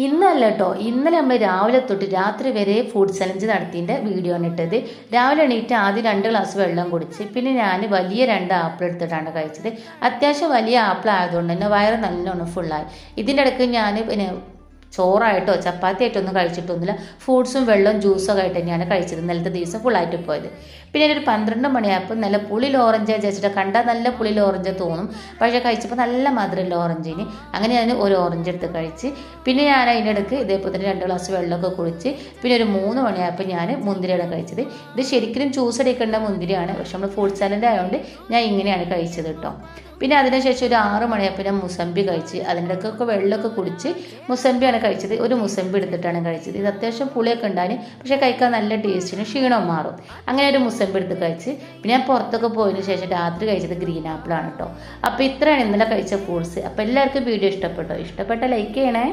ഇന്നല്ല കേട്ടോ, ഇന്നലെ നമ്മൾ രാവിലെ തൊട്ട് രാത്രി വരെ ഫുഡ് ചലഞ്ച് നടത്തിൻ്റെ വീഡിയോ ആണ് ഇട്ടത്. രാവിലെ എണീറ്റ് ആദ്യം 2 ഗ്ലാസ് വെള്ളം കുടിച്ച്, പിന്നെ ഞാൻ വലിയ 2 ആപ്പിൾ എടുത്തിട്ടാണ് കഴിച്ചത്. അത്യാവശ്യം വലിയ ആപ്പിൾ ആയതുകൊണ്ട് തന്നെ വയറ് നല്ലോണം ഫുള്ളായി. ഇതിൻ്റെ ഇടയ്ക്ക് ഞാൻ പിന്നെ ചോറായിട്ടോ ചപ്പാത്തി ആയിട്ടോ ഒന്നും കഴിച്ചിട്ടൊന്നുമില്ല. ഫ്രൂട്ട്സും വെള്ളവും ജ്യൂസൊക്കെ ആയിട്ട് തന്നെയാണ് കഴിച്ചത്. ഇന്നലത്തെ ദിവസം ഫുള്ളായിട്ട് പോയത്. പിന്നെ ഒരു 12 മണിയായപ്പോൾ നല്ല പുളിയിൽ ഓറഞ്ച് വിചാരിച്ചിട്ട് കണ്ടാൽ നല്ല പുളിയിൽ ഓറഞ്ച് തോന്നും, പക്ഷേ കഴിച്ചപ്പോൾ നല്ല മധുരമുള്ള ഓറഞ്ചിന്. അങ്ങനെ ഞാൻ ഒരു ഓറഞ്ച് എടുത്ത് കഴിച്ച്, പിന്നെ ഞാൻ അതിൻ്റെ ഇടയ്ക്ക് ഇതേപോലെ തന്നെ 2 ഗ്ലാസ് വെള്ളമൊക്കെ കുടിച്ച്, പിന്നെ ഒരു 3 മണിയായപ്പോൾ ഞാൻ മുന്തിരിയാണ് കഴിച്ചത്. ഇത് ശരിക്കും ജ്യൂസ് അടിക്കേണ്ട മുന്തിരിയാണ്, പക്ഷെ നമ്മൾ ഫ്രൂട്ട് സാലഡ് ആയതുകൊണ്ട് ഞാൻ ഇങ്ങനെയാണ് കഴിച്ചത് കേട്ടോ. പിന്നെ അതിനുശേഷം ഒരു 6 മണിയായപ്പോൾ ഞാൻ മുസമ്പി കഴിച്ച്, അതിൻ്റെ ഇടയ്ക്കൊക്കെ വെള്ളമൊക്കെ കുടിച്ച് മുസമ്പിയാണ് കഴിച്ചത്. ഒരു മുസമ്പി എടുത്തിട്ടാണ് കഴിച്ചത്. ഇത് അത്യാവശ്യം പുളിയൊക്കെ ഉണ്ടായി, പക്ഷേ കഴിക്കാൻ നല്ല ടേസ്റ്റിന് ക്ഷീണം മാറും. അങ്ങനെ ഒരു മുസമ്പി എടുത്ത് കഴിച്ച്, പിന്നെ ഞാൻ പുറത്തൊക്കെ പോയതിന് ശേഷം രാത്രി കഴിച്ചത് ഗ്രീൻ ആപ്പിളാണ് കേട്ടോ. അപ്പോൾ ഇത്രയാണ് ഇന്നലെ കഴിച്ച ഫ്രൂട്ട്സ്. അപ്പോൾ എല്ലാവർക്കും വീഡിയോ ഇഷ്ടപ്പെട്ടോ? ഇഷ്ടപ്പെട്ട ലൈക്ക് ചെയ്യണേ.